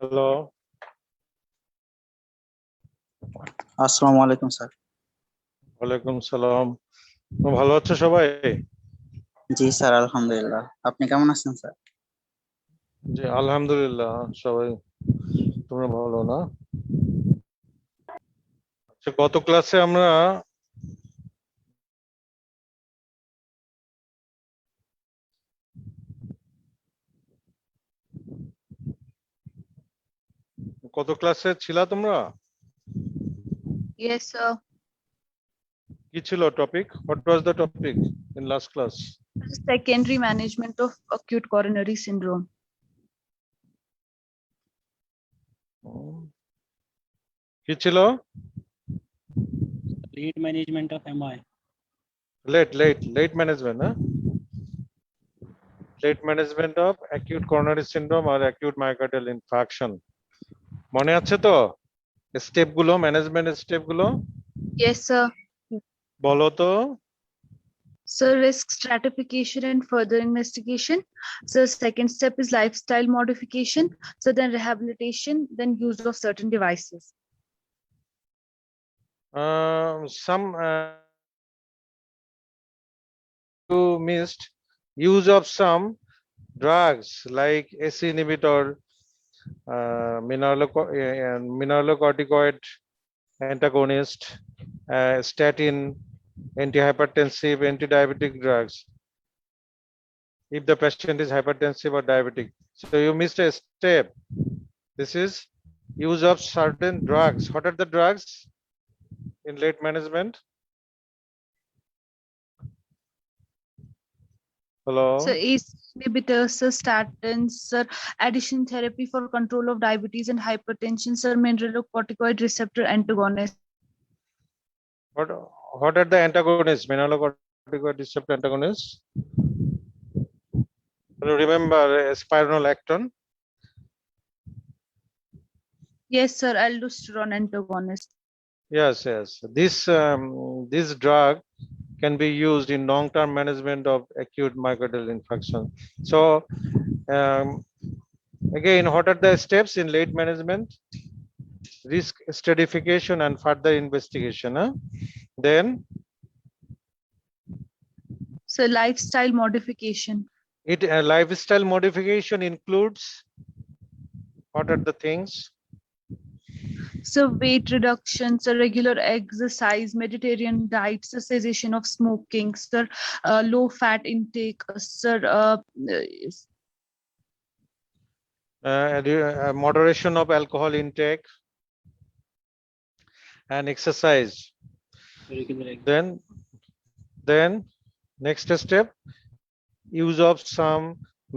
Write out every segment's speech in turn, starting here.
Hello, আসসালামু আলাইকুম sir. ওয়ালাইকুম সালাম। ভালো আছো সবাই? জি স্যার, আলহামদুলিল্লাহ। আপনি কেমন আছেন স্যার? জি আলহামদুলিল্লাহ সবাই। তোমরা ভালো না? আচ্ছা, গত ক্লাসে আমরা কত ক্লাসে ছিলা তোমরা? Yes, sir. কি ছিল topic? What was the topic in last class? Secondary management of acute coronary syndrome. কি ছিল? Lead management of MI. Late management, হ্যাঁ? Late management of acute coronary syndrome আর অ্যাকিউট মায়োকার্ডিয়াল ইনফার্কশন। মনে আছে তো step গুলো, ম্যানেজমেন্ট স্টেপ গুলো? Yes, sir. বলো তো। So risk stratification and further investigation. So second step is lifestyle modification. So then rehabilitation, then use of certain devices. Some you missed use of some drugs like ACE inhibitor, mineralocorticoid antagonist, statin, antihypertensive, anti-diabetic drugs if the patient is hypertensive or diabetic. So you missed a step. This is use of certain drugs. What are the drugs in late management? Hello. So ACE inhibitors, sir, statins, sir, addition therapy for control of diabetes and hypertension, sir, mineralocorticoid receptor antagonist. What are the antagonists? Mineralocorticoid receptor antagonists. You remember spironolactone? Yes, sir, aldosterone antagonist. Yes. This drug can be used in long-term management of acute myocardial infarction. So again, what are the steps in late management? Risk stratification and further investigation. Then So lifestyle modification. lifestyle modification includes what are the things? So weight reduction, so regular exercise, Mediterranean diet, so cessation of smoking, sir, low fat intake, sir, Moderation of alcohol intake and exercise. Then next step, use of some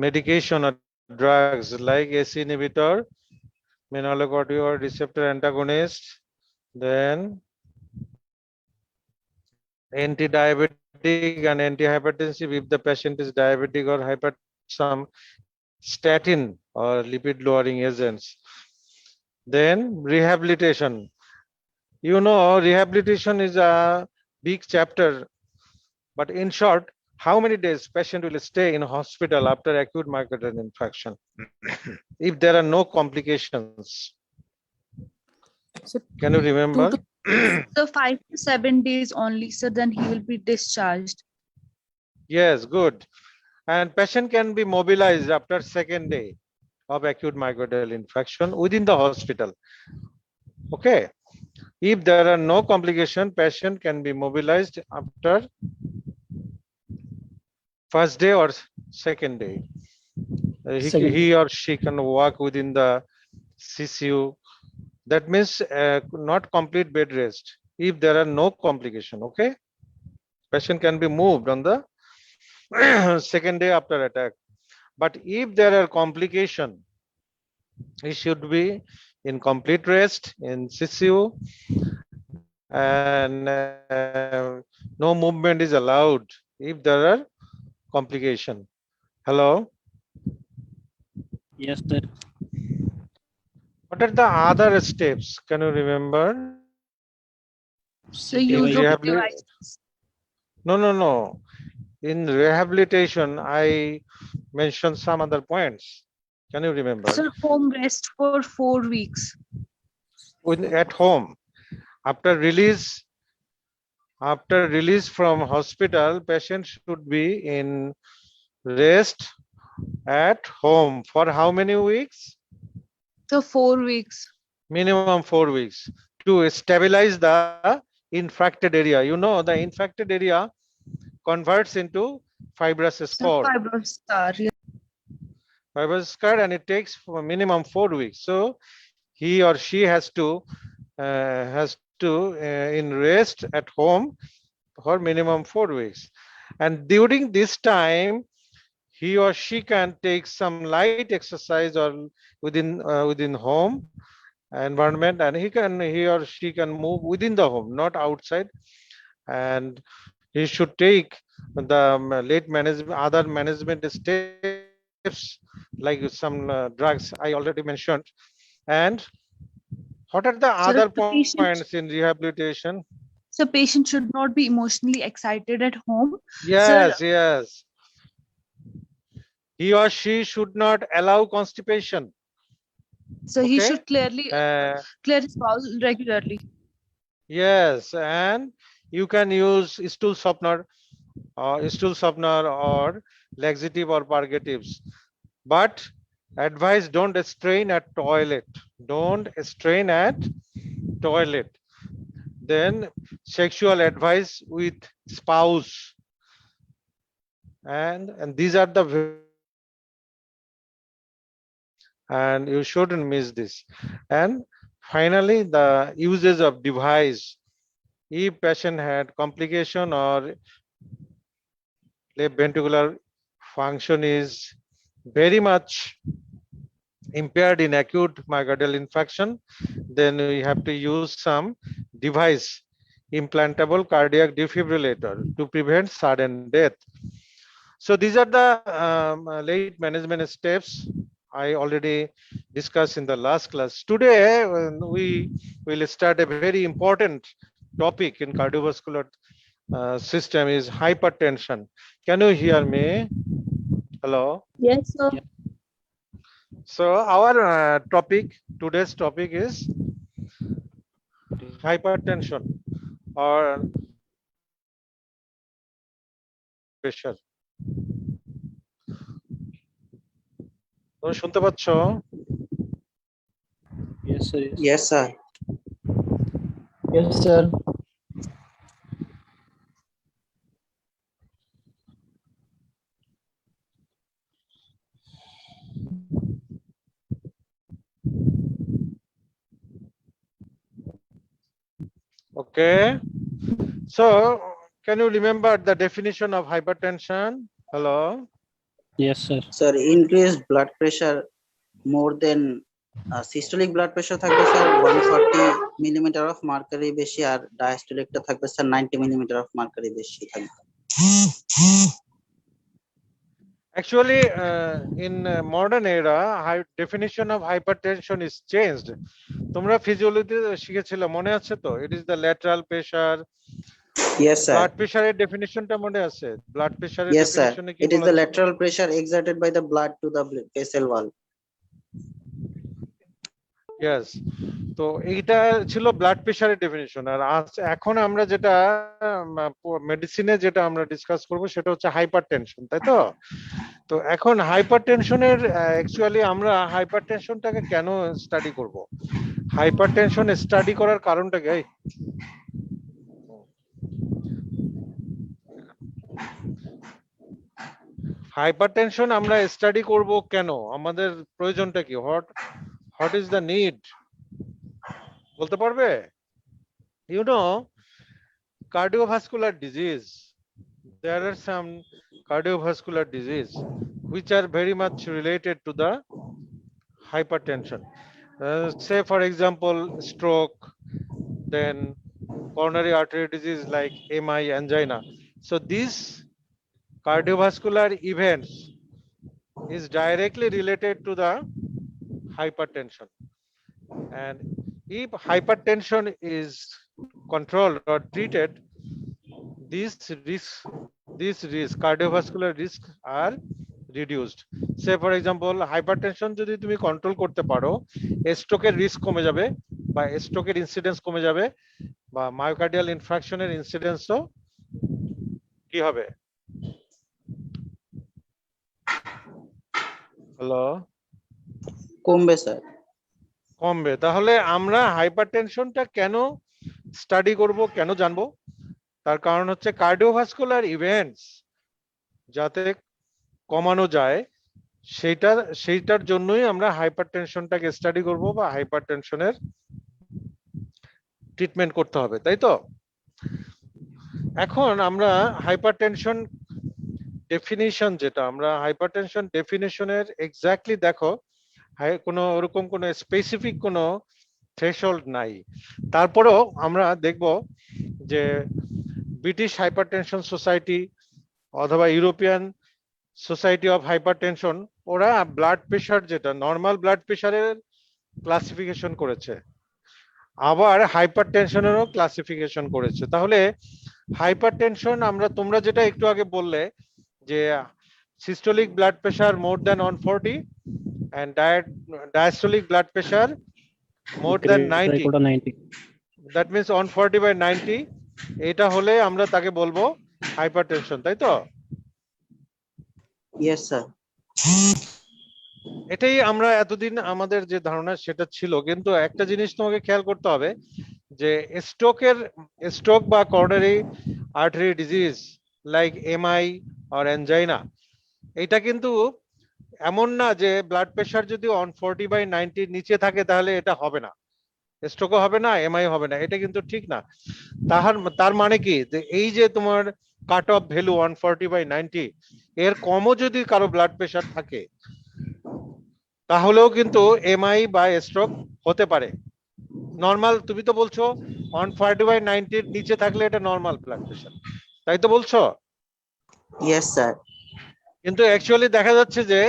medication or drugs like ACE inhibitor, mineralocorticoid receptor antagonist, then anti-diabetic and antihypertensive if the patient is diabetic or hyper, some statin or lipid lowering agents. Then rehabilitation. You know, rehabilitation is a big chapter, but in short, how many days patient will stay in hospital after acute myocardial infarction if there are no complications? So Can you remember? so 5 to 7 days only, so then he will be discharged. Yes, good. And patient can be mobilized after second day of acute myocardial infarction within the hospital. Okay. If there are no complication, patient can be mobilized after first day or second day. He or she can walk within the CCU. That means not complete bed rest. If there are no complication, okay, patient can be moved on the second day after attack. But if there are complication, he should be in complete rest in CCU, and no movement is allowed if there are complication. Hello. Yes, sir. What are the other steps? Can you remember? So use of Rehabilitation. devices. No. In rehabilitation, I mentioned some other points. Can you remember? Sir, home rest for 4 weeks. At home, after release from hospital, patient should be in rest at home for how many weeks? So 4 weeks. Minimum 4 weeks to stabilize the infected area. You know, the infected area converts into fibrous So spore. fibrous scar. Yeah. Fibrous scar, and it takes for minimum 4 weeks. So he or she has to in rest at home for minimum 4 weeks. And during this time, he or she can take some light exercise or within home environment, and he or she can move within the home, not outside. And he should take the late management, other management steps like some drugs I already mentioned. And what are the Sir, other the patient, points in rehabilitation? so patient should not be emotionally excited at home. Yes, Sir, yes. He or she should not allow constipation. so he Okay. should clear his bowel regularly. Yes, and you can use stool softener or laxative or purgatives. But advice, don't strain at toilet. Don't strain at toilet. Then sexual advice with spouse. And these are the, and you shouldn't miss this. And finally, the uses of device. If patient had complication or left ventricular function is very much impaired in acute myocardial infarction, then we have to use some device, implantable cardiac defibrillator, to prevent sudden death. So these are the late management steps I already discussed in the last class. Today, we will start a very important topic in cardiovascular system is hypertension. Can you hear me? Hello. Yes, sir. So our today's topic is hypertension or pressure. তুমি শুনতে পাচ্ছ? Yes, sir. Yes, sir. Yes, sir. Okay. So can you remember the definition of hypertension? Hello. Yes, sir. Sir, increased blood pressure more than systolic blood pressure থাকবে sir 140 millimeter of mercury বেশি, আর diastolicটা থাকবে sir 90 millimeter of mercury বেশি থাকবে। Actually, in modern era, definition of hypertension is changed. তোমরা ফিজিওলজিতে শিখেছিলে, মনে আছে তো? It is the lateral pressure. Yes, sir. Blood pressure এর definitionটা মনে আছে? Blood pressure এর Yes, sir. definition কি It is বলা the ছিল? lateral pressure exerted by the blood to the vessel wall. Yes. তো এইটা ছিল ব্লাড প্রেসারের ডেফিনিশন। আর এখন আমরা যেটা মেডিসিনে যেটা আমরা ডিসকাস করব সেটা হচ্ছে হাইপারটেনশন, তাই তো? তো এখন হাইপারটেনশনের অ্যাকচুয়ালি আমরা হাইপারটেনশনটাকে কেন স্টাডি করব? হাইপারটেনশন স্টাডি করার কারণটা কি? হাইপারটেনশন আমরা স্টাডি করব কেন? আমাদের প্রয়োজনটা কি? What is the need? বলতে পারবে? You know, cardiovascular disease, there are some cardiovascular disease which are very much related to the hypertension. Say for example, stroke, then coronary artery disease like MI, angina. So these cardiovascular events is directly related to the hypertension. And if hypertension is controlled or treated, these risks, cardiovascular risks are reduced. Say for example hypertension যদি তুমি control করতে পারো, স্ট্রোকের risk কমে যাবে বা স্ট্রোকের incidence কমে যাবে বা মায়োকার্ডিয়াল ইনফ্রাকশনের ইনসিডেন্সও কি হবে? হ্যালো, কমবে স্যার। কমবে। তাহলে আমরা হাইপারটেনশনটা কেন স্টাডি করব, কেন জানবো? তার কারণ হচ্ছে কার্ডিওভাস্কুলার ইভেন্টস যাতে কমানো যায়, সেইটার জন্যই আমরা হাইপারটেনশনটাকে স্টাডি করব বা হাইপারটেনশনের ট্রিটমেন্ট করতে হবে, তাই তো? এখন আমরা হাইপারটেনশন ডেফিনিশন, যেটা আমরা হাইপারটেনশন ডেফিনিশনের এক্স্যাক্টলি দেখো কোনো ওরকম কোনো স্পেসিফিক কোনো থ্রেশহোল্ড নাই। তারপরেও আমরা দেখব যে ব্রিটিশ হাইপারটেনশন সোসাইটি অথবা ইউরোপিয়ান সোসাইটি অফ হাইপারটেনশন, ওরা ব্লাড প্রেশার, যেটা নর্মাল ব্লাড প্রেশারের ক্লাসিফিকেশন করেছে, আবার হাইপারটেনশনেরও ক্লাসিফিকেশন করেছে। তাহলে হাইপারটেনশন আমরা, তোমরা যেটা একটু আগে বললে যে systolic blood pressure more than 140 and diastolic blood pressure more than 90, 90. that means 140 by 90, এটা হলে আমরা তাকে বলবো হাইপারটেনশন, তাই তো? Yes sir. এটাই আমরা এতদিন আমাদের যে ধারণা সেটা ছিল, কিন্তু একটা জিনিস তোমাকে খেয়াল করতে হবে যে স্ট্রোক বা coronary artery disease like MI আর অ্যানজাইনা, এটা কিন্তু এমন না যে ব্লাড প্রেশার যদি 140 বাই 90 নিচে থাকে তাহলে এটা হবে না, স্ট্রোকও হবে না, এমআই হবে না, এটা কিন্তু ঠিক না। তার মানে কি, যে এই যে তোমার কাট অফ ভ্যালু 140 বাই 90, এর কমও যদি কারো ব্লাড প্রেশার থাকে তাহলেও কিন্তু এমআই বা স্ট্রোক হতে পারে। নর্মাল, তুমি তো বলছো 140 বাই 90 এর নিচে থাকলে এটা নর্মাল ব্লাড প্রেশার, তাই তো বলছো? Yes sir. কিন্তু অ্যাকচুয়ালি দেখা যাচ্ছে যে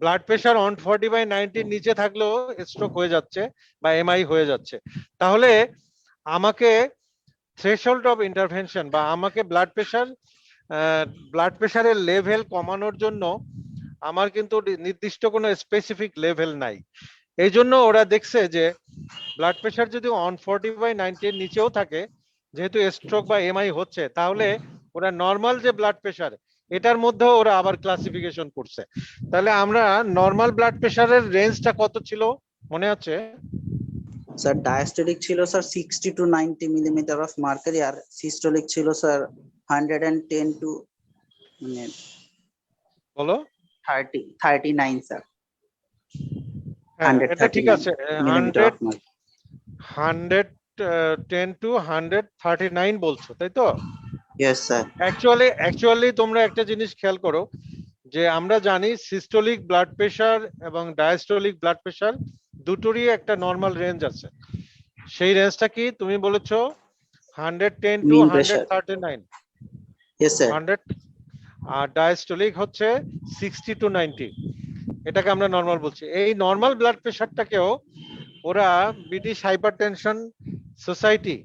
ব্লাড প্রেশার 140 বাই 90 নিচে থাকলেও স্ট্রোক হয়ে যাচ্ছে বা এমআই হয়ে যাচ্ছে। তাহলে আমাকে থ্রেশহোল্ড অফ ইন্টারভেনশন বা আমাকে ব্লাড প্রেশারের লেভেল কমানোর জন্য আমার কিন্তু নির্দিষ্ট কোনো স্পেসিফিক লেভেল নাই। এই জন্য ওরা দেখছে যে ব্লাড প্রেশার যদি 140 বাই 90 এর নিচেও থাকে, যেহেতু স্ট্রোক বা এমআই হচ্ছে, তাহলে ওরা নর্মাল যে ব্লাড প্রেশার এটার মধ্যেও ওরা আবার ক্লাসিফিকেশন করছে। তাহলে আমরা নর্মাল ব্লাড প্রেশারের রেঞ্জটা কত ছিল মনে আছে? স্যার ডায়াস্টোলিক ছিল sir 60 to 90 millimetre of mercury, আর সিস্টোলিক ছিল স্যার 110 to মানে বলো। 39 স্যার। হ্যাঁ, এটা ঠিক আছে। Millimetre of mercury. 110 to 139 বলছো, তাই তো? Yes sir. অ্যাকচুয়ালি তোমরা একটা জিনিস খেয়াল করো যে আমরা জানি সিস্টোলিক ব্লাড প্রেশার এবং ডায়াস্টোলিক ব্লাড প্রেশার দুটোরই একটা নর্মাল রেঞ্জ আছে। সেই রেঞ্জটা কি তুমি বলেছো? 110 to Mean pressure. 139। Yes sir. 100 আর ডায়াস্টোলিক হচ্ছে 60 to 90, এটাকে আমরা নর্মাল বলছি। এই নর্মাল ব্লাড প্রেশারটাকেও ওরা ব্রিটিশ হাইপারটেনশন সোসাইটি,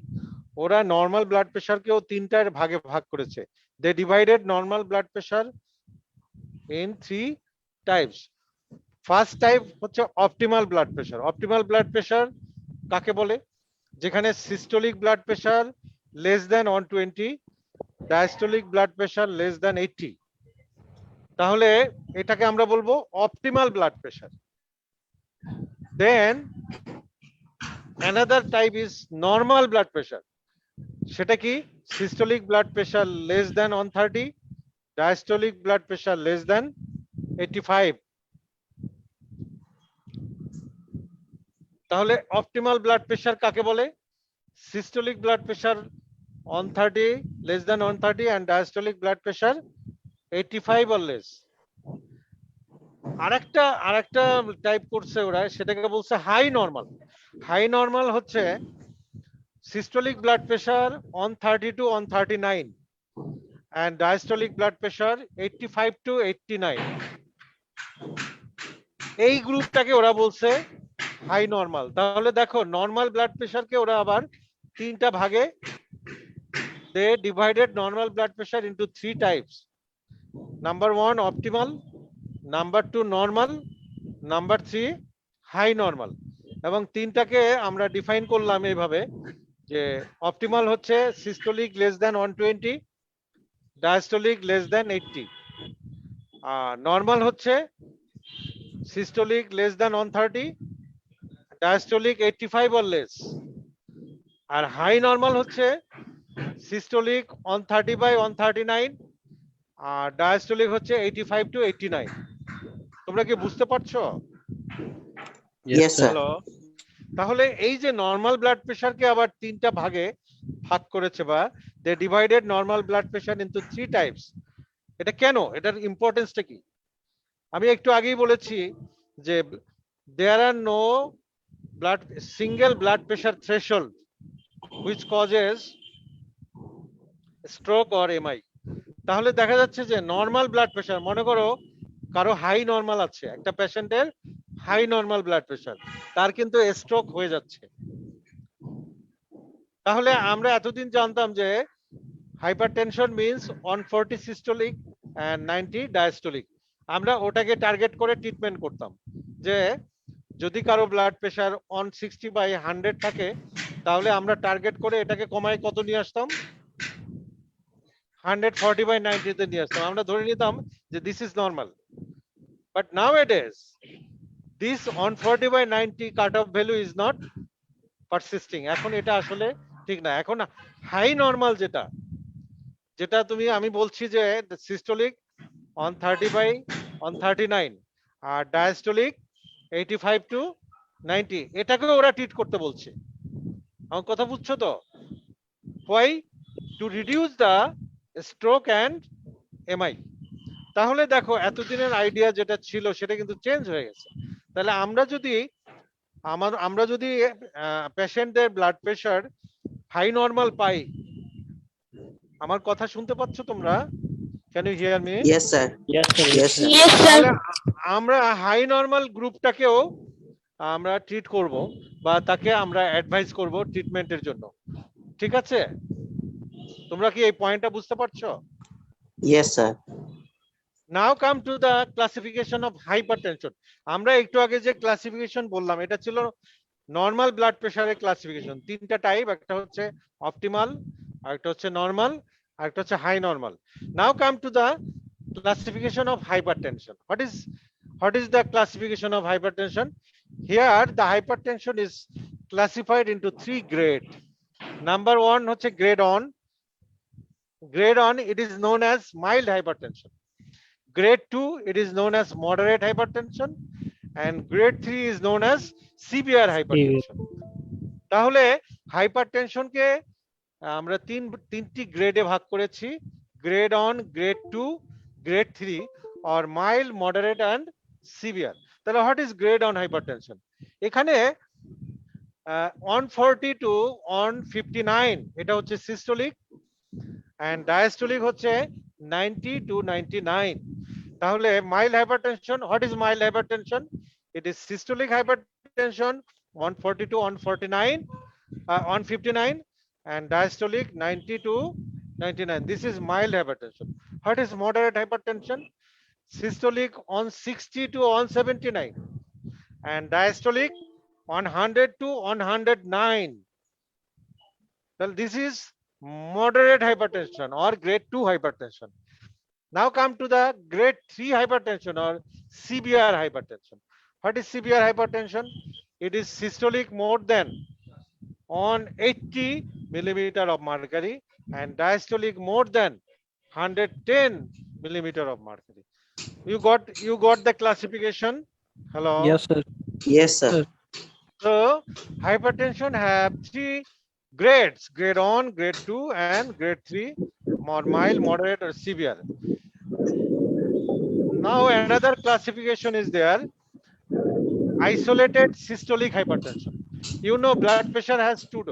ওরা নর্মাল ব্লাড প্রেশারকেও তিনটার ভাগে ভাগ করেছে। They divided normal blood pressure in 3 types. First type হচ্ছে optimal blood pressure. Optimal blood pressure কাকে বলে? যেখানে systolic blood pressure less than 120, diastolic blood pressure less than 80, তাহলে এটাকে আমরা বলবো optimal blood pressure. Then another type is normal blood pressure, সেটা কি? Systolic blood pressure less than 130, diastolic blood pressure less than 85। তাহলে অপটিমাল ব্লাড প্রেশার কাকে বলে? Systolic blood pressure 130, less than 130, and diastolic blood pressure 85 or less। আরেকটা type করছে ওরা, সেটাকে বলছে হাই নরমাল। হাই নরমাল হচ্ছে systolic blood pressure 130 to 139 and diastolic blood pressure 85 to 89। এই গ্রুপটাকে ওরা বলছে হাই নরমাল। তাহলে দেখো নরমাল ব্লাড প্রেশারকে ওরা আবার তিনটা ভাগে, they divided normal blood pressure into 3 types. Number 1 optimal, number 2 normal, number 3 high normal. এবং তিনটাকে আমরা ডিফাইন করলাম এইভাবে যে অপটিমাল হচ্ছে systolic less than 120, diastolic less than 80, আর নর্মাল হচ্ছে systolic less than 130, diastolic 85 or less, আর হাই নর্মাল হচ্ছে সিস্টোলিক 130/139 আর ডায়াস্টোলিক হচ্ছে 85 to 89। তোমরা কি বুঝতে পারছো? Yes, sir. হ্যালো, তাহলে এই যে নর্মাল ব্লাড প্রেশারকে আবার তিনটা ভাগে ভাগ করেছে, বা they divided normal blood pressure into 3 types. এটা কেন, এটার ইম্পর্টেন্সটা কি? আমি একটু আগেই বলেছি যে দেয়ার আর no single blood pressure threshold which causes stroke or MI। তাহলে দেখা যাচ্ছে যে নর্মাল ব্লাড প্রেশার, মনে করো কারো হাই নর্মাল আছে, একটা পেশেন্টের হাই নর্মাল ব্লাড প্রেশার, তার কিন্তু স্ট্রোক হয়ে যাচ্ছে। তাহলে আমরা এতদিন জানতাম যে hypertension means 140 systolic and 90 diastolic. আমরা ওটাকে টার্গেট করে ট্রিটমেন্ট করতাম, যে যদি কারো ব্লাড প্রেশার 160/100 থাকে, তাহলে আমরা টার্গেট করে এটাকে কমায় কত নিয়ে আসতাম, 140/90 তে নিয়ে আসতাম। আমরা ধরে নিতাম যে this is normal. But nowadays this 140/90 cut off value is not persisting. এখন এটা আসলে ঠিক না। এখন হাই নর্মাল যেটা যেটা তুমি, আমি বলছি যে সিস্টোলিক 130/139 আর ডায়াস্টোলিক 85 to 90, এটাকে ওরা ট্রিট করতে বলছে। আমার কথা বুঝছো তো? Why? To reduce the stroke and MI. তাহলে দেখো এতদিনের আইডিয়া যেটা ছিল সেটা কিন্তু চেঞ্জ হয়ে গেছে। তাহলে আমরা যদি পেশেন্টদের ব্লাড প্রেশার হাই নর্মাল পাই, আমার কথা শুনতে পাচ্ছ তোমরা? Can you hear me? Yes, sir. Yes, sir. Yes, sir. তাহলে আমরা হাই নর্মাল গ্রুপটাকেও আমরা ট্রিট করব, বা তাকে আমরা অ্যাডভাইস করব ট্রিটমেন্টের জন্য। ঠিক আছে? তোমরা কি এই পয়েন্টটা বুঝতে পারছো? Yes, sir. Now come to the classification of hypertension. আমরা একটু আগে যে ক্লাসিফিকেশন বললাম এটা ছিল নর্মাল ব্লাড প্রেশারের ক্লাসিফিকেশন। তিনটা টাইপ, একটা হচ্ছে অপটিমাল, আরেকটা হচ্ছে নর্মাল, আরেকটা হচ্ছে high normal. Now come to the classification of hypertension. What is the classification of hypertension? Here the hypertension is classified into 3 grades. Number 1 hoche grade on. Grade on, it is known as mild hypertension. Grade 2, it is known as moderate hypertension, and grade 3 is known as severe hypertension. তাহলে hypertension কে আমরা তিনটি গ্রেডে ভাগ করেছি, grade on, grade 2, grade 3, or mild, moderate and severe. তাহলে what is grade on hypertension? এখানে 140 to 159 এটা হচ্ছে সিস্টোলিক, and diastolic হচ্ছে 90 to 99। তাহলে mild hypertension, what is mild hypertension? It is systolic hypertension 140 to 149, 159, and diastolic 90 to 99. This is mild hypertension. What is moderate hypertension? Systolic 160 to 179 and diastolic 100 to 109. Well, this is moderate hypertension or grade 2 hypertension. Now come to the grade 3 hypertension or severe hypertension. What is severe hypertension? It is systolic more than 180 millimeter of mercury and diastolic more than 110 millimeter of mercury. You got the classification? Hello? Yes, sir. Yes, sir. So hypertension have 3 grades: grade on, grade 2 and grade 3, more mild, moderate or severe. Now another classification is there: isolated systolic hypertension. You know blood pressure has two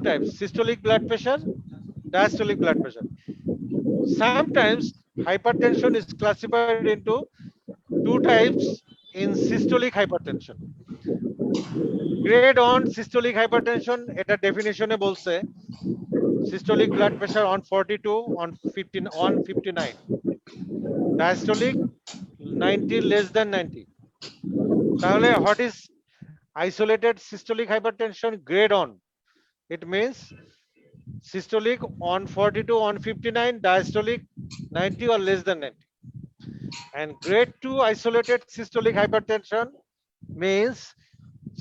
types: systolic blood pressure, diastolic blood pressure. Sometimes hypertension is classified into 2 types in systolic hypertension. Grade on systolic hypertension, এটা definition এ বলছে systolic blood pressure 142, 159, diastolic 90 less than 90. তাহলে what is isolated systolic hypertension? Grade on. It means systolic 140 to 159, diastolic 90 or less than 90. And grade 2 isolated systolic hypertension means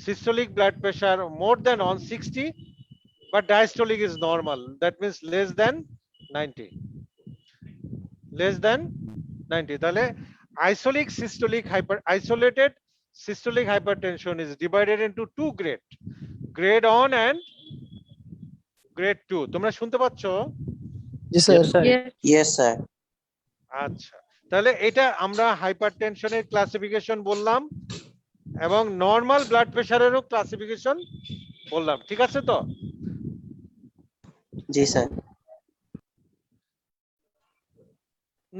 systolic blood pressure more than 160, but diastolic is normal. That means less than 90. Less than 90. তাহলে isolated systolic hypertension is divided into two grades, grade 1 and grade 2. তোমরা শুনতে পাচ্ছ? Yes, sir. Yes. Yes, sir. আচ্ছা, তাহলে এটা আমরা হাইপারটেনশনের classification বললাম এবং নরমাল ব্লাড প্রেশারেরও ক্লাসিফিকেশন বললাম, ঠিক আছে তো? জি sir.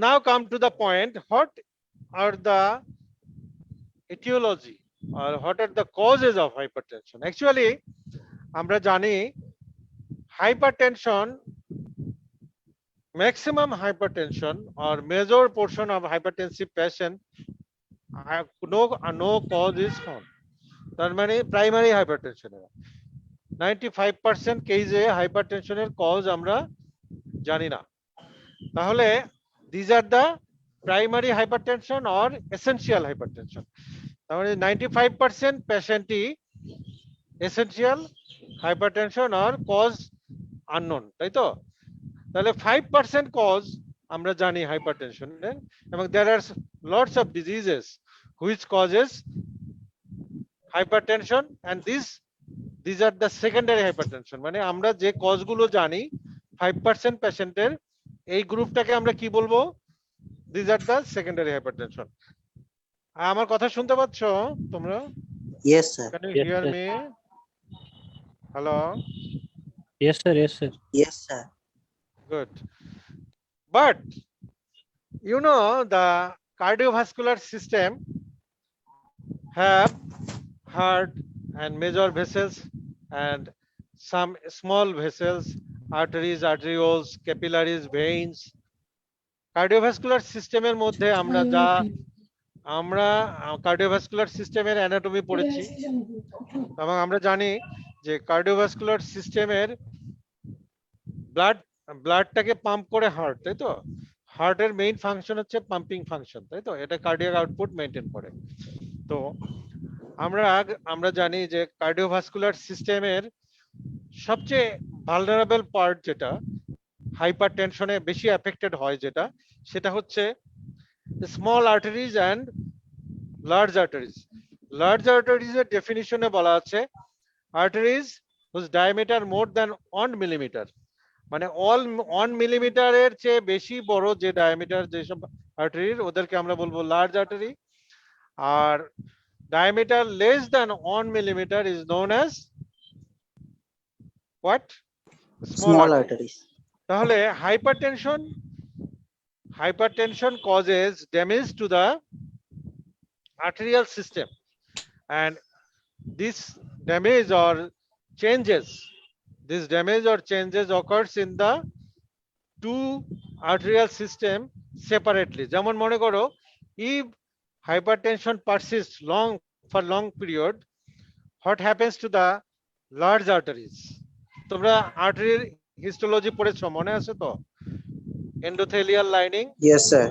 Now come to the point, what are the etiology or what are the causes of hypertension? Actually আমরা জানি hypertension, maximum hypertension or major portion of hypertensive patient no cause is found. তার মানে primary hypertension, 95% কেসে হাইপারটেনশনের cause আমরা জানি না। তাহলে these are the primary hypertension or essential hypertension. তাহলে 95% পেশেন্টই essential hypertension or cause unknown, তাই তো? তাহলে 5% কজ আমরা জানি হাইপারটেনশনের, এবং there are lots of diseases which causes hypertension, and these are the secondary hypertension. মানে আমরা যে কজগুলো জানি 5% পেশেন্টের, এই গ্রুপটাকে আমরা কি বলবো? These are the secondary hypertension. আমার কথা শুনতে পাচ্ছ তোমরা? Yes, sir. Can you Yes, hear sir. me? Hello? Yes, sir. Yes, sir. Yes, sir. Good. But you know the cardiovascular system have heart and major vessels and some small vessels, arteries, arterioles, capillaries, veins. Cardiovascular system এর মধ্যে আমরা cardiovascular সিস্টেমের anatomy পড়েছি এবং আমরা জানি যে cardiovascular সিস্টেমের ব্লাডটাকে পাম্প করে হার্ট, তাই তো? হার্টের মেইন ফাংশন হচ্ছে পাম্পিং ফাংশন, তাই তো? এটা কার্ডিয়াক আউটপুট মেইনটেইন করে। তো আমরা জানি যে কার্ডিওভাস্কুলার সিস্টেমের সবচেয়ে ভালনারেবল পার্ট যেটা হাইপারটেনশনে বেশি এফেক্টেড হয়, সেটা হচ্ছে small arteries and large arteries. Large arteries এর ডেফিনিশনে বলা আছে arteries whose diameter more than 1 millimetre, মানে 1 মিলিমিটারের চেয়ে বেশি বড় যে ডায়ামিটার যেসব আর্টারির, ওদেরকে আমরা বলবো লার্জ আর্টারি। আর diameter less than 1 millimetre is known as what? Small arteries. তাহলে hypertension causes damage to the arterial system, and this damage or changes occurs in the two arterial system separately. যেমন মনে করো, if hypertension persists for long period, what happens to the large arteries? তোমরা আর্টারির histology পড়েছো, মনে আছে তো? Endothelial lining, Yes, sir.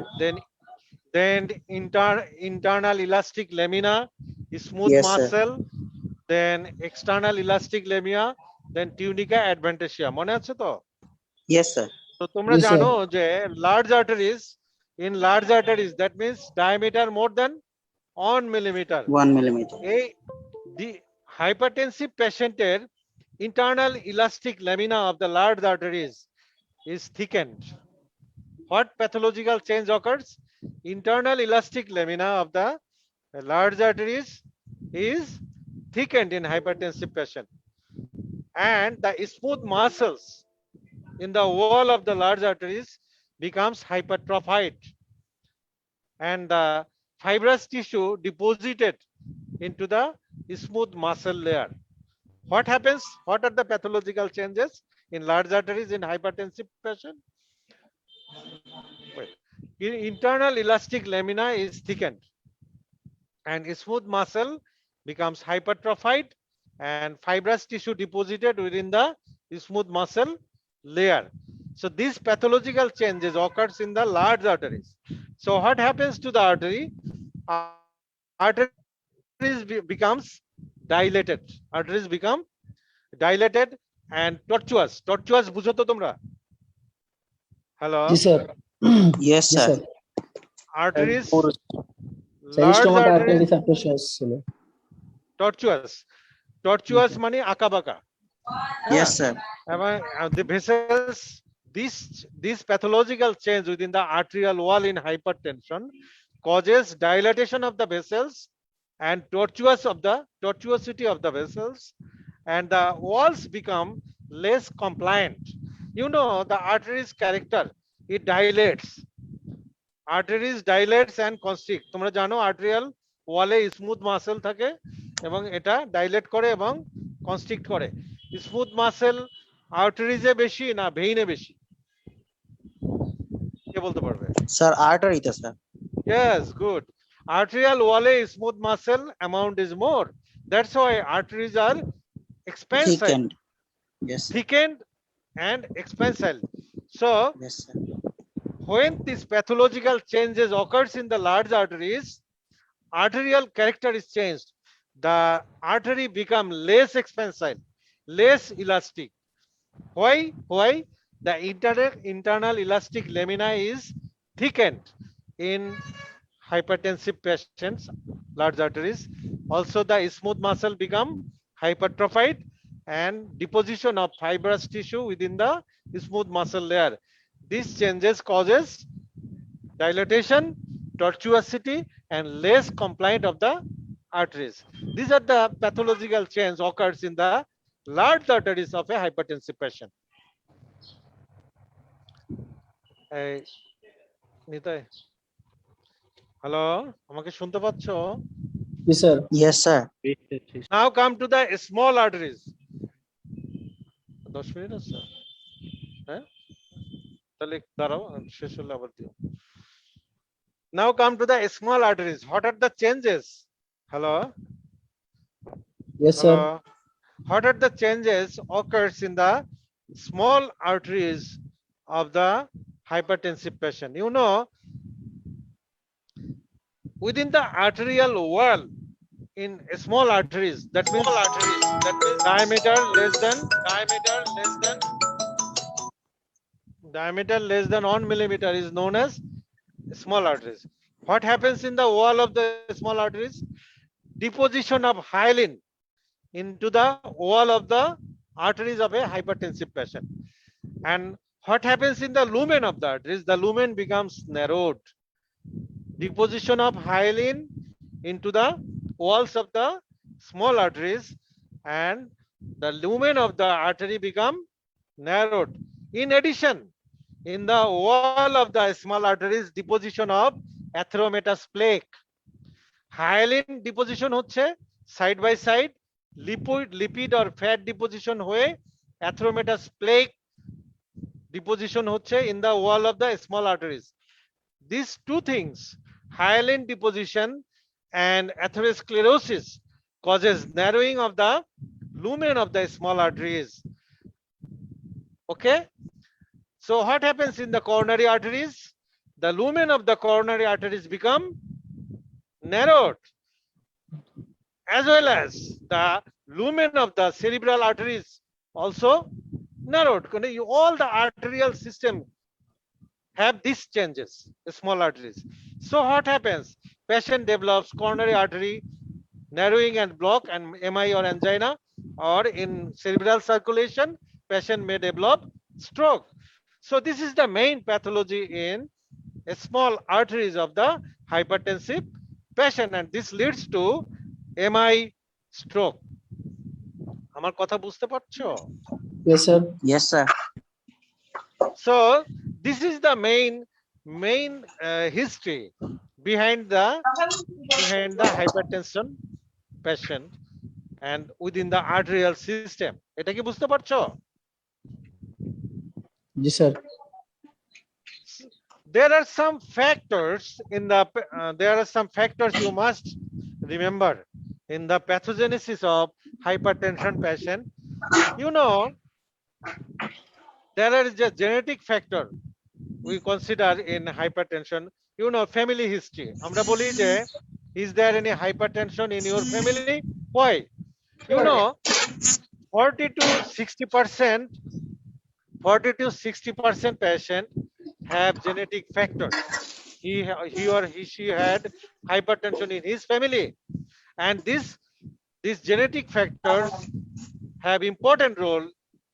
then internal elastic lamina, smooth Yes, sir. muscle, then external elastic lamina, then tunica adventitia, মনে আছে তো? Yes, sir. তো তোমরা Yes, sir. জানো যে large arteries that means diameter more than 1 millimeter. 1 millimeter. The hypertensive patienteর internal elastic lamina of the large arteries is thickened. What pathological change occurs? Internal elastic lamina of the large arteries is thickened in hypertensive patient, and the smooth muscles in the wall of the large arteries becomes hypertrophied, and the fibrous tissue deposited into the smooth muscle layer. What happens? What are the pathological changes in large arteries in hypertensive patient? Wait. internal elastic lamina is thickened and smooth muscle becomes hypertrophied and fibrous tissue deposited within the smooth muscle layer. So these pathological changes occurs in the large arteries. So what happens to the artery? Arteries becomes dilated. Arteries become dilated and tortuous. Tortuous বুঝো তো তোমরা? Hello. जी sir. Yes, जी sir. sir. Arteries, Sir, large stomata arteries, arteries approaches ছিল। tortuous. Tortuous মানে আঁকাবাঁকা। Yes, sir. The vessels, this pathological change within the arterial wall in hypertension causes dilatation of the vessels and tortuosity of the vessels, and the walls become less compliant. You know the arteries character, it dilates. Arteries dilates and constrict. তোমরা জানো arterial ওয়ালে smooth muscle থাকে এবং এটা dilate করে এবং constrict করে। Smooth muscle আর্টারিজে বেশি না ভেইনে বেশি? কে বলতে পারবে? Sir, artery তে sir. Yes, good. Arterial wall smooth muscle amount is more. That's why arteries are expansile, Thickened. Yes, sir. thickened and expansile. So Yes, sir. when this pathological changes occurs in the large arteries, arterial character is changed. The artery become less expansile, less elastic. Why? The internal elastic lamina is thickened in hypertensive patients, large arteries. Also the smooth muscle become hypertrophied and deposition of fibrous tissue within the smooth muscle layer. These changes causes dilatation, tortuosity and less compliant of the arteries. These are the pathological change occurs in the large arteries of a hypertensive patient. Nitai, hello, আমাকে শুনতে পাচ্ছো? जी sir. Yes, sir. Now come to the small arteries. 10 minute আছে? হ্যাঁ, তাহলে দাঁড়াও, শেষ হলে আবার দিও। Now come to the small arteries. What are the changes? Hello? Yes sir. Hello? What are the changes occurs in the small arteries of the hypertensive patient? You know, within the arterial wall in small arteries, that means diameter less than 1 millimeter is known as small arteries. What happens in the wall of the small arteries? Deposition of hyaline into the wall of the arteries of a hypertensive patient. And what happens in the lumen of the arteries? The lumen becomes narrowed. Deposition of hyaline into the walls of the small arteries and the lumen of the artery become narrowed. In addition, in the wall of the small arteries, deposition of atheromatous plaque. Hyaline deposition হচ্ছে side by side, lipid or fat deposition হয়ে atheromatous plaque deposition হচ্ছে in the wall of the small arteries. These two things, hyaline deposition and atherosclerosis, causes narrowing of the lumen of the small arteries. Okay, so what happens in the coronary arteries? The lumen of the coronary arteries become narrowed, as well as the lumen of the cerebral arteries also narrowed. All the arterial system have these changes, the small arteries. So what happens? Patient develops coronary artery narrowing and block and MI or angina, or in cerebral circulation, patient may develop stroke. So this is the main pathology in small arteries of the hypertensive patient, and this leads to MI, stroke. আমার কথা বুঝতে পারছো? Yes sir. Yes, sir. So this is the main history behind the hypertension patient and within the arterial system. এটা কি বুঝতে পারছো? जी sir. there are some factors in the there are some factors you must remember in the pathogenesis of hypertension patient. You know, there is a genetic factor we consider in hypertension. You know, family history. আমরা বলি যে, is there any hypertension in your family? Why? You know, 40 to 60%, 40 to 60% patient have genetic factors. He or she had hypertension in his family, and these genetic factors have important role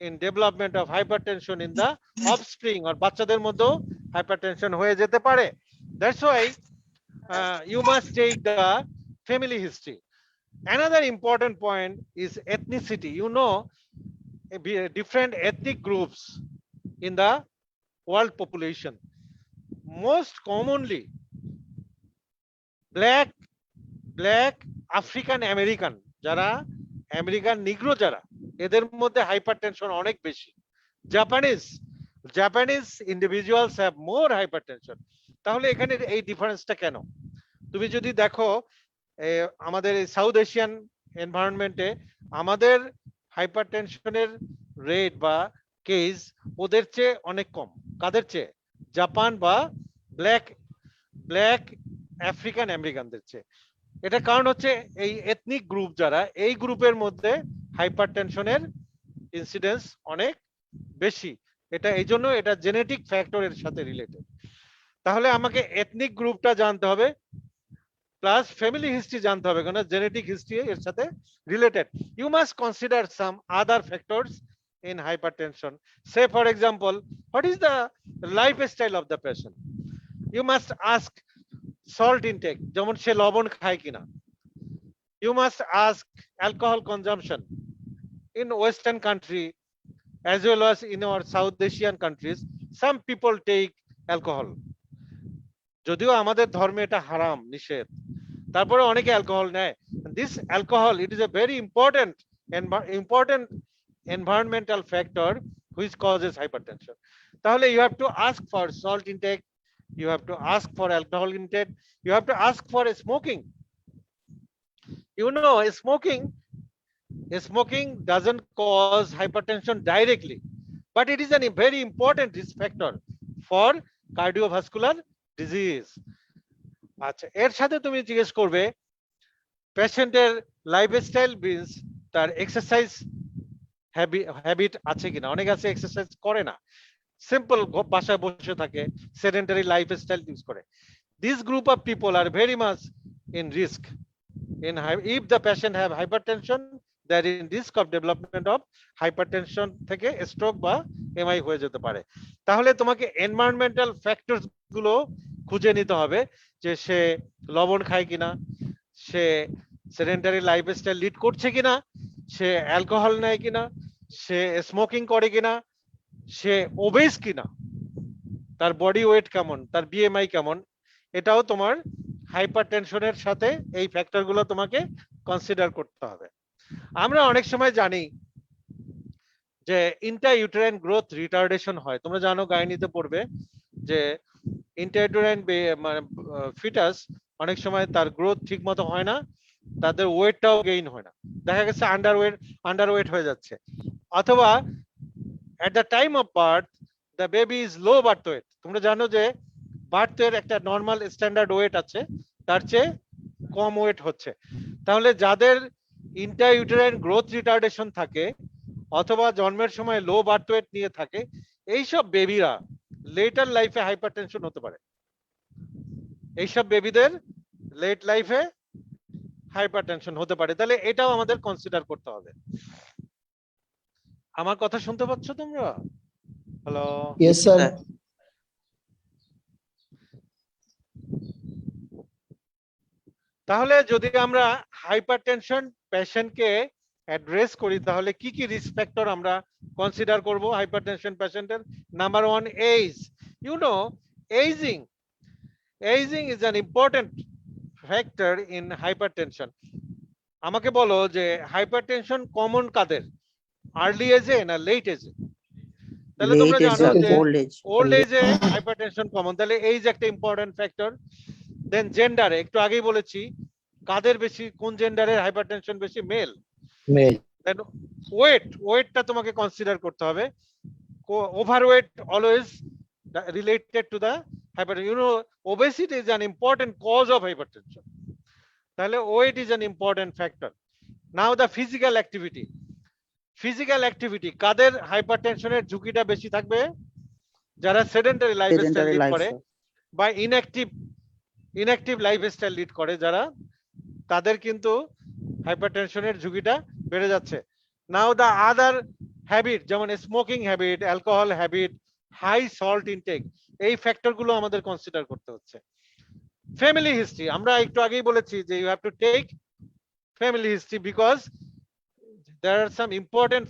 in development of hypertension in the offspring or বাচ্চাদের মধ্যে hypertension হয়ে যেতে পারে. That's why you must take the family history. Another important point is ethnicity. You know, different ethnic groups in the world population. Most commonly, black African American, যারা American নিগ্রো যারা, এদের মধ্যে hypertension অনেক বেশি. Japanese individuals have more hypertension. তাহলে এখানে এই ডিফারেন্সটা কেন? তুমি যদি দেখো আমাদের এই সাউথ এশিয়ান এনভায়রনমেন্টে আমাদের হাইপারটেনশনের রেট বা কেস ওদের চেয়ে অনেক কম. কাদের চেয়ে? জাপান বা ব্ল্যাক আফ্রিকান আমেরিকানদের চেয়ে. এটা কারণ হচ্ছে এই এথনিক গ্রুপ যারা, এই গ্রুপের মধ্যে হাইপারটেনশনের ইনসিডেন্স অনেক বেশি. এটা এই জন্য এটা জেনেটিক ফ্যাক্টরের সাথে রিলেটেড. তাহলে আমাকে এথনিক গ্রুপটা জানতে হবে প্লাস ফ্যামিলি হিস্ট্রি জানতে হবে, কারণ জেনেটিক হিস্ট্রি এর সাথে related. You must consider some other factors in hypertension. Say for example, what is the lifestyle of the patient? You must ask salt intake, যেমন সে লবণ খায় কিনা. You must ask alcohol consumption. In Western country as well as in our South Asian countries, some people take alcohol. যদিও আমাদের ধর্মে এটা হারাম, নিষেধ, তারপরে অনেকে অ্যালকোহল নেয়. This alcohol, it is a very important environmental factor which causes hypertension. তাহলে you have to ask for salt intake, you have to ask for alcohol intake, you have to ask for smoking. You know, smoking doesn't cause hypertension directly, but it is a very important risk factor for cardiovascular disease. আচ্ছা, এর সাথে তুমি জিজ্ঞেস করবে পেশেন্টের lifestyle means তার exercise habit আছে কিনা. অনেক আছে এক্সারসাইজ করে না, সিম্পল বাসায় বসে থাকে, সেডেন্টারি লাইফস্টাইল ইউজ করে. This group of people are very much in risk. If the patient have hypertension, they are in risk of development of hypertension থেকে স্ট্রোক বা এমআই হয়ে যেতে পারে. তাহলে তোমাকে এনভায়রনমেন্টাল ফ্যাক্টরস গুলো খুঁজে নিতে হবে, যে সে লবণ খায় কিনা, সে সেডেন্টারি লাইফস্টাইল লিড করছে কিনা, সে অ্যালকোহল নেয় কিনা, সে স্মোকিং করে কিনা, সে ওবেস কিনা, তার বডি ওয়েট কেমন, তার বিএমআই কেমন. এটাও তোমার হাইপারটেনশনের সাথে এই ফ্যাক্টরগুলো তোমাকে কনসিডার করতে হবে. আমরা অনেক সময় জানি যে ইন্ট্রাইউটেরাইন গ্রোথ রিটার্ডেশন হয়. তোমরা জানো, গাইনিতে পড়বে যে ইন্ট্রাইউটেরাইন মানে ফিটাস অনেক সময় তার গ্রোথ ঠিক মতো হয় না, তাদের ওয়েটটাও গেইন হয় না, দেখা গেছে আন্ডারওয়েট হয়ে যাচ্ছে. অথবা at the time of birth the baby is low birth weight. তোমরা জানো যে বার্থ এর একটা নরমাল স্ট্যান্ডার্ড ওয়েট আছে, তার চেয়ে কম ওয়েট হচ্ছে. তাহলে যাদের ইন্ট্রাইউটেরাইন গ্রোথ রিটার্ডেশন থাকে অথবা জন্মের সময় লো বার্থ ওয়েট নিয়ে থাকে, এইসব বেবিরা লেটার লাইফে হাইপারটেনশন হতে পারে. এইসব বেবিদের লেট লাইফে হাইপারটেনশন হতে পারে. তাহলে এটাও আমাদের কনসিডার করতে হবে. আমার কথা শুনতে পাচ্ছ তোমরা? হ্যালো? Yes, sir. তাহলে যদি আমরা হাইপারটেনশন পেশেন্টকে অ্যাড্রেস করি, তাহলে কি কি রিস্ক ফ্যাক্টর আমরা কনসিডার করব হাইপারটেনশন পেশেন্টের? Number 1, age. You know, ageing is an important factor in hypertension. আমাকে বলো যে হাইপারটেনশন কমন কাদের, আর্লি এজে না লেট এজে? তাহলে তোমরা Weight জানো sir, যে old age. ওল্ড এজে হাইপারটেনশন কমন, তাহলে এইজ একটা ইম্পর্টেন্ট ফ্যাক্টর। দেন জেন্ডারে একটু আগেই বলেছি কাদের বেশি, কোন জেন্ডারের হাইপারটেনশন বেশি, মেল। Male. দেন ওয়েটটা তোমাকে কনসিডার করতে হবে। Overweight always related to the hypertension. You know, obesity is an important cause of hypertension. তাহলে weight is an important factor. Now the physical activity. Physical activity কাদের হাইপারটেনশনের ঝুঁকিটা বেশি থাকবে? যারা sedentary lifestyle Sedentary lead life, করে sir. বা inactive lifestyle lead করে যারা, তাদের কিন্তু হাইপারটেনশনের ঝুঁকিটা বেড়ে যাচ্ছে। নাও দা আদার হ্যাবিট, যেমন smoking habit, alcohol habit, high salt intake, এই ফ্যাক্টর গুলো আমাদের কনসিডার করতে হচ্ছে। ফ্যামিলি হিস্ট্রি, আমরা একটু আগেই বলেছি যে you have to take family history because there are some important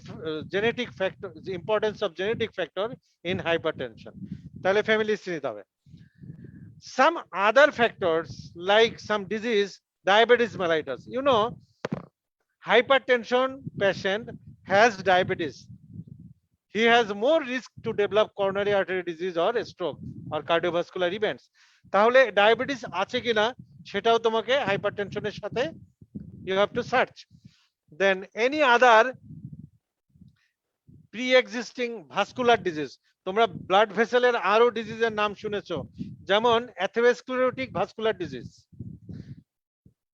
genetic factor, the importance of genetic factor in hypertension. তাহলে ফ্যামিলি হিস্ট্রি নিতে হবে। Some other factors like some disease, diabetes mellitus. You know, hypertension patient has diabetes. He has more risk to develop coronary artery disease or stroke or cardiovascular events. তাহলে diabetes আছে কিনা সেটাও তোমাকে হাইপারটেনশনের সাথে you have to search. Then any other pre-existing vascular disease, তোমরা blood ভেসেলের আরো ডিজিজের নাম শুনেছো, যেমন অ্যাথেরোস্ক্লেরোটিক ভাস্কুলার ডিজিজ,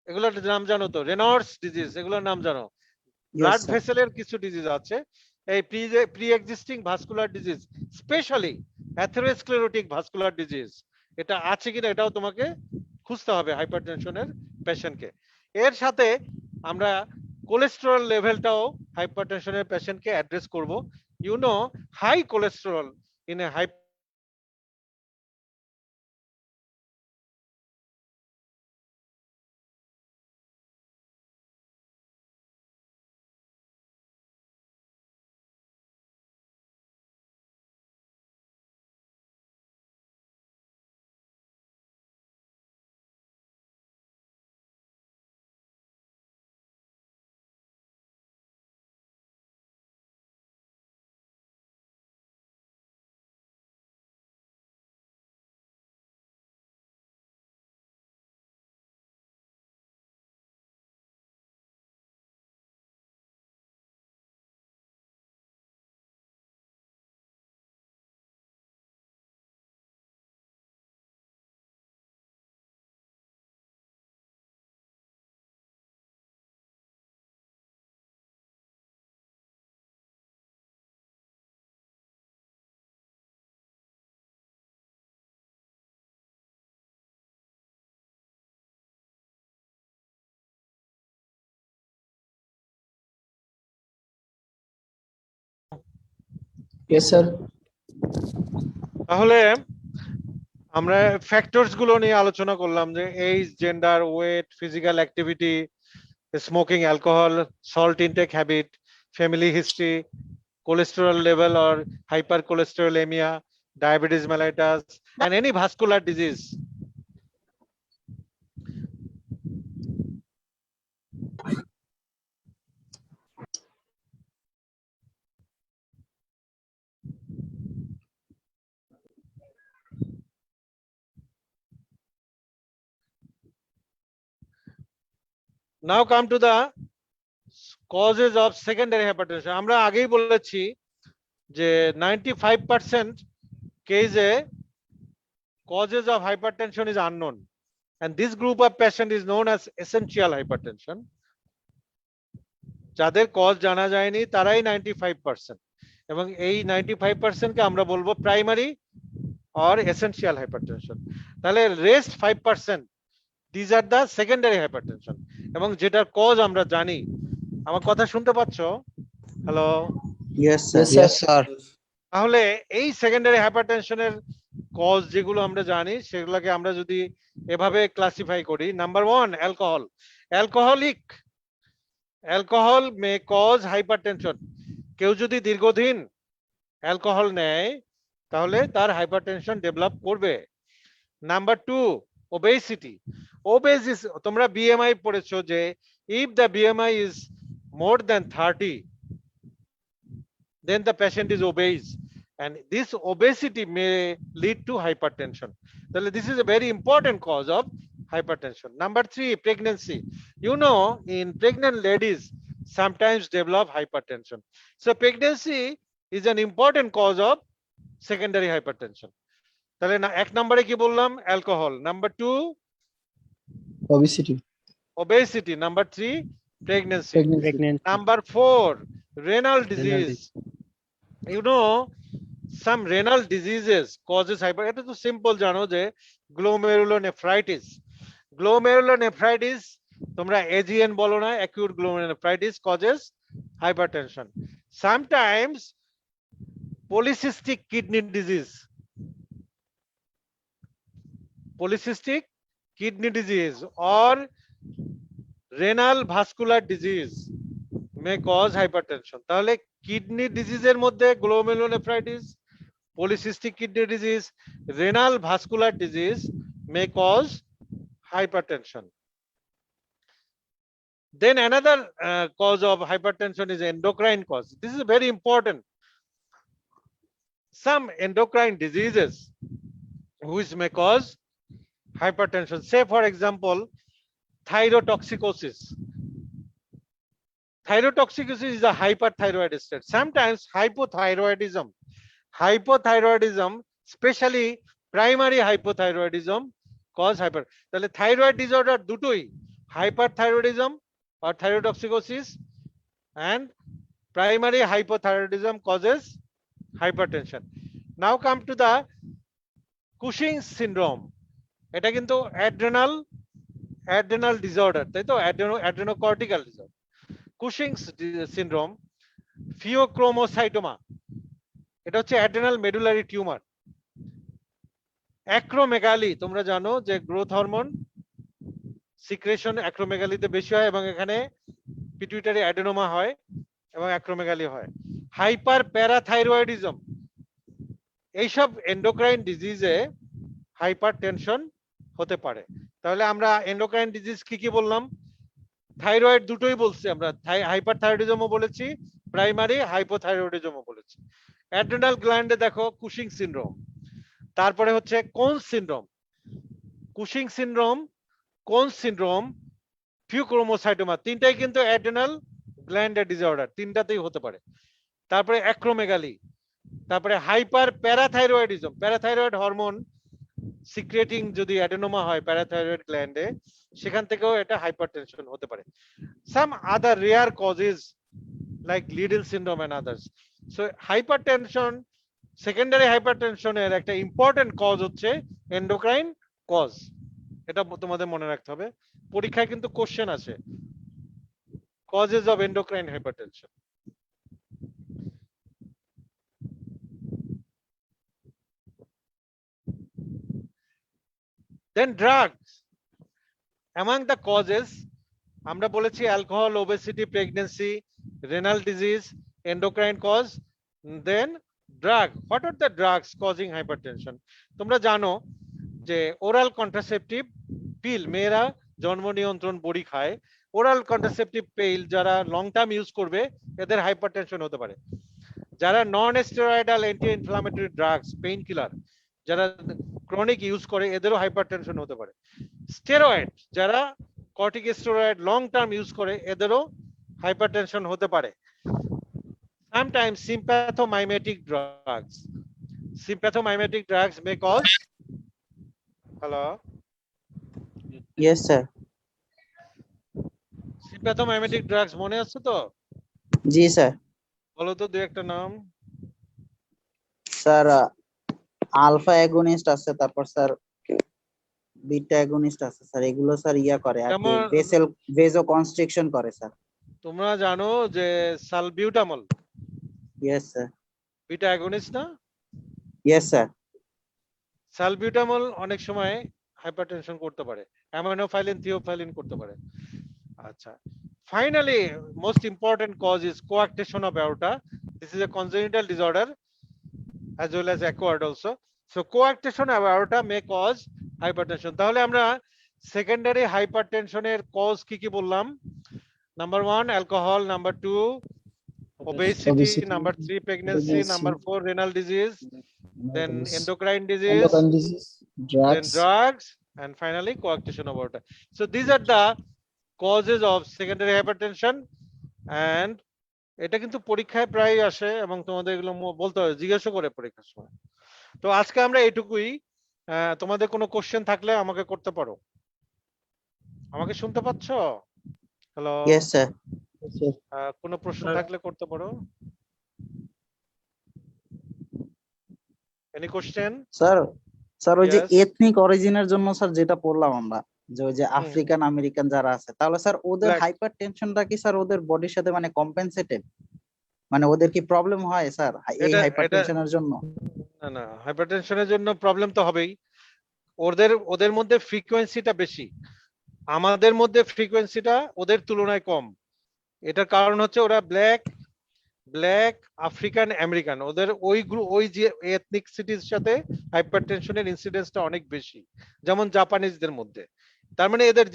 এগুলোর নাম জানো তো, রেনল্ডস ডিজিজ, এগুলোর নাম জানো। Blood Yes, sir. ভেসেলের কিছু ডিজিজ আছে, এই pre existing vascular disease, specially atherosclerotic vascular disease, এটা আছে কিনা এটাও তোমাকে খুঁজতে হবে হাইপারটেনশনের পেশেন্টকে। এর সাথে আমরা কোলেস্টেরল লেভেলটাও হাইপারটেনশনের পেশেন্টকে অ্যাড্রেস করব। You know, high cholesterol in a high Yes, sir. তাহলে আমরা ফ্যাক্টরস গুলো নিয়ে আলোচনা করলাম, যে age, gender, weight, physical activity, smoking, alcohol, salt intake habit, family history, cholesterol level or hypercholesterolemia, diabetes mellitus, and any vascular disease. Now come to the causes of secondary hypertension. আমরা আগেই বলেছি যে 95% কেসে causes of hypertension is unknown, and this group of patient is known as essential hypertension. যাদের cause জানা যায়নি তারাই 95%, এবং এই 95% কে আমরা বলবো প্রাইমারি or essential hypertension. তাহলে rest 5% these are the secondary hypertension, এবং যেটার কজ আমরা জানি। আমার কথা শুনতে পাচ্ছো? Hello? Yes, sir. Yes, sir. তাহলে এই সেকেন্ডারি হাইপারটেনশনের কজ যেগুলো আমরা জানি সেগুলোকে আমরা যদি এভাবে ক্লাসিফাই করি, number 1 alcohol. Alcohol may cause hypertension. কেউ যদি দীর্ঘদিন অ্যালকোহল নেয় তাহলে তার হাইপারটেনশন ডেভেলপ করবে। Number 2 obesity. তোমরা বিএমআই পড়েছো যে if the BMI is more than 30 then the patient is obese, and this obesity may lead to hypertension. This is a very important cause of hypertension. Number 3, pregnancy. You know, in pregnant ladies sometimes develop hypertension. So pregnancy is an important cause of secondary hypertension. তাহলে না, 1 নম্বরে কি বললাম? Alcohol. Number 2, obesity, obesity. Number 3, pregnancy. pregnancy, Number 4, renal disease. You know, some renal diseases causes hyper. এটা তো simple জানো যে glomerulonephritis. Glomerulonephritis তোমরা AGN বলো না, acute glomerulonephritis causes hypertension. Sometimes polycystic kidney disease, or renal vascular disease may cause hypertension. তাহলে kidney ডিজিজের মধ্যে glomerulonephritis, polycystic kidney disease, renal vascular disease may cause hypertension. Then another cause of hypertension is endocrine cause. This is very important. Some endocrine diseases which may cause hypertension. Say for example, thyrotoxicosis. Thyrotoxicosis is a hyperthyroid state. Sometimes hypothyroidism, especially primary hypothyroidism, cause hyper. তাহলে thyroid disorder দুটোই, hyperthyroidism or thyrotoxicosis and primary hypothyroidism causes hypertension. Now come to the Cushing's syndrome. এটা কিন্তু adrenal disorder, তাই তো? Adrenocortical disorder. Cushing's syndrome, pheochromocytoma, এটা হচ্ছে adrenal medullary tumor. Acromegaly, তোমরা জানো যে গ্রোথ হরমোন সিক্রেশন অ্যাক্রোমেগালিতে বেশি হয় এবং এখানে পিটুইটারি অ্যাডেনোমা হয় এবং অ্যাক্রোমেগালি হয়। হাইপার প্যারাথাইরয়েডিজম, এইসব এন্ডোক্রাইন ডিজিজে হাইপারটেনশন হতে পারে। তাহলে আমরা এন্ডোক্রাইন ডিজিজ কি কি বললাম? থাইরয়েড দুটোই বলছি আমরা, হাইপারথাইরয়েডিজমও বলেছি, প্রাইমারি হাইপোথাইরয়েডিজমও বলেছি। অ্যাড্রেনাল গ্ল্যান্ডে দেখো কুশিং সিনড্রোম, তারপরে হচ্ছে Conn's syndrome. Cushing syndrome, Conn's syndrome, phaeochromocytoma, তিনটাই কিন্তু অ্যাড্রেনাল গ্ল্যান্ডের ডিসঅর্ডার, তিনটাতেই হতে পারে। তারপরে অ্যাক্রোমেগালি, তারপরে hyperparathyroidism, parathyroid hormone secreting যদি অ্যাডেনোমা হয় প্যারাথাইরয়েড গ্ল্যান্ডে, সেখান থেকেও এটা হাইপারটেনশন হতে পারে। Some other rare causes like Liddle syndrome and others. So hypertension, secondary হাইপারটেনশনের একটা ইম্পর্টেন্ট কজ হচ্ছে এন্ডোক্রাইন কজ। এটা তোমাদের মনে রাখতে হবে, পরীক্ষায় কিন্তু কোশ্চেন আছে, causes of endocrine hypertension. Then drugs. Among the causes, আমরা বলেছি alcohol, obesity, pregnancy, renal disease, endocrine cause. Then drug. What are the drugs causing hypertension? তোমরা জানো যে oral contraceptive pill, মেয়েরা জন্ম নিয়ন্ত্রণ বড়ি খায়, oral contraceptive pill যারা লং টার্ম ইউজ করবে এদের হাইপারটেনশন হতে পারে। যারা non steroidal anti inflammatory drugs, pain killer যারা ক্রনিক ইউজ করে এদেরও হাইপারটেনশন হতে পারে। স্টেরয়েড যারা কর্টিকোস্টেরয়েড লং টার্ম ইউজ করে এদেরও হাইপারটেনশন হতে পারে। Sometimes sympathomimetic drugs may cause, hello, yes sir, sympathomimetic drugs মনে আছে তো? জি স্যার। বলো তো দুই একটা নাম। স্যার আলফা অ্যাগোনিস্ট আছে, তারপর স্যার বিটা অ্যাগোনিস্ট আছে স্যার, এগুলো স্যার ইয়া করে আর কি, ভেসো কনস্ট্রিকশন করে স্যার। তোমরা জানো যে salbutamol, yes sir. Beta agonist না? Yes sir. সালবিউটামল অনেক সময় হাইপারটেনশন করতে পারে, অ্যামিনোফাইলিন, থিওফাইলিন করতে পারে। আচ্ছা, finally most important cause is coarctation of aorta. This is a congenital disorder as well as acquired also. So coarctation of aorta may cause hypertension. তাহলে আমরা secondary হাইপারটেনশনের cause কি কি বললাম? Number 1 alcohol, number 2 Obesity, number 3, pregnancy, pregnancy, number 4, renal disease, then disease, endocrine disease, endocrine disease, then drugs, drugs, and finally coarctation of water. So these are the causes of secondary hypertension, and এটা কিন্তু পরীক্ষায় প্রায় আসে এবং তোমাদের এগুলো বলতে হবে, জিজ্ঞাসা করে পরীক্ষার সময়। তো আজকে আমরা এটুকুই। তোমাদের কোনো কোশ্চেন থাকলে আমাকে করতে পারো। আমাকে শুনতে পাচ্ছ? Hello, yes sir. কোনো প্রশ্ন থাকলে করতে পারো। Any question? স্যার ওই যে Yes. এথনিক অরিজিনের জন্য স্যার যেটা পড়লাম আমরা, যে ওই যে হুম। আফ্রিকান আমেরিকান যারা আছে, তাহলে স্যার ওদের Black. হাইপার টেনশনটা কি স্যার ওদের বডির সাথে মানে কম্পেনসেটেড, মানে ওদের কি প্রবলেম হয় স্যার এই এটা- হাইপার টেনশনের জন্য? না, হাইপারটেনশনের জন্য প্রবলেম তো হবেই। ওদের মধ্যে ফ্রিকোয়েন্সিটা বেশি, আমাদের মধ্যে ফ্রিকোয়েন্সিটা ওদের তুলনায় কম। এটার কারণ হচ্ছে ওরা ব্ল্যাক আফ্রিকান আমেরিকান, ওদের ওই যে এথনিসিটির সাথে হাইপারটেনশনের ইনসিডেন্সটা অনেক বেশি, যেমন জাপানিজদের মধ্যে। তার মানে এদের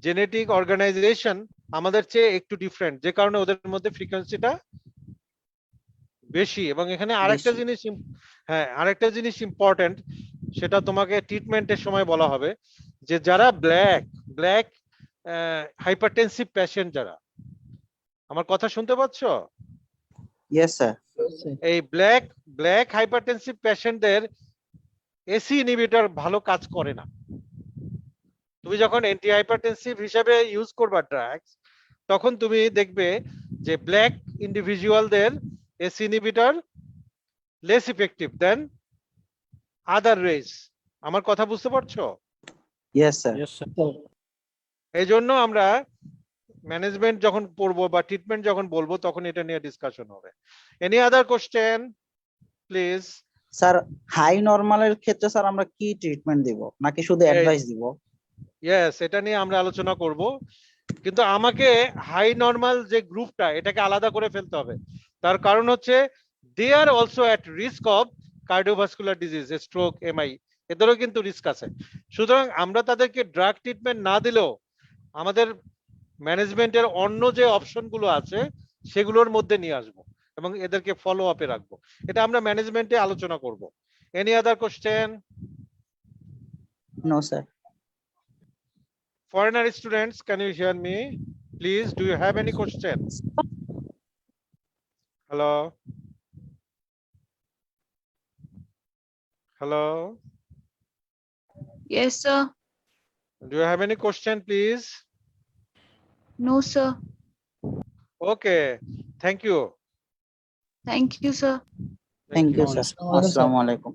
জেনেটিক অর্গানাইজেশন আমাদের চেয়ে একটু ডিফারেন্ট, যে কারণে ওদের মধ্যে ফ্রিকোয়েন্সিটা বেশি। এবং এখানে আরেকটা জিনিস ইম্পর্টেন্ট, সেটা তোমাকে ট্রিটমেন্টের সময় বলা হবে, যে যারা ব্ল্যাক হাইপারটেনসিভ পেশেন্ট, যারা, আমার কথা শুনতে পাচ্ছ? Yes sir. এই ব্ল্যাক হাইপারটেনসিভ পেশেন্টদের এসি ইনহিবিটর ভালো কাজ করে না। তুমি যখন অ্যান্টি হাইপারটেনসিভ হিসেবে ইউজ করবা ড্রাগস, তখন তুমি দেখবে যে ব্ল্যাক ইন্ডিভিজুয়ালদের ACE inhibitor less effective than other race. আমার কথা বুঝতে পারছো? Yes sir. এই জন্য আমরা ম্যানেজমেন্ট যখন পড়বো বা ট্রিটমেন্ট যখন বলবো, তখন এটা নিয়ে ডিসকাশন হবে। Any other question please? Sir high নরমালের ক্ষেত্রে স্যার আমরা কি ট্রিটমেন্ট দিব, নাকি শুধু অ্যাডভাইস দিব? ইয়েস, এটা নিয়ে আমরা আলোচনা করব, কিন্তু আমাকে হাই নরমাল যে গ্রুপটা, এটাকে আলাদা করে ফেলতে হবে। তার কারণ হচ্ছে they are also at risk of cardiovascular disease, stroke, MI, এদেরও কিন্তু রিস্ক আছে। সুতরাং আমরা তাদেরকে ড্রাগ ট্রিটমেন্ট না দিলেও আমাদের ম্যানেজমেন্টের অন্য যে অপশনগুলো আছে সেগুলোর মধ্যে নিয়ে আসবো এবং এদেরকে ফলো আপে রাখবো। এটা আমরা ম্যানেজমেন্টে আলোচনা করব। Any other question? No sir. Foreigner students, can you hear me? Please, do you have any question? Hello? Hello? Yes, sir. Do you have any question, please? No, sir. Okay, thank you. Thank you, sir. Thank you sir. আসসালামু আলাইকুম।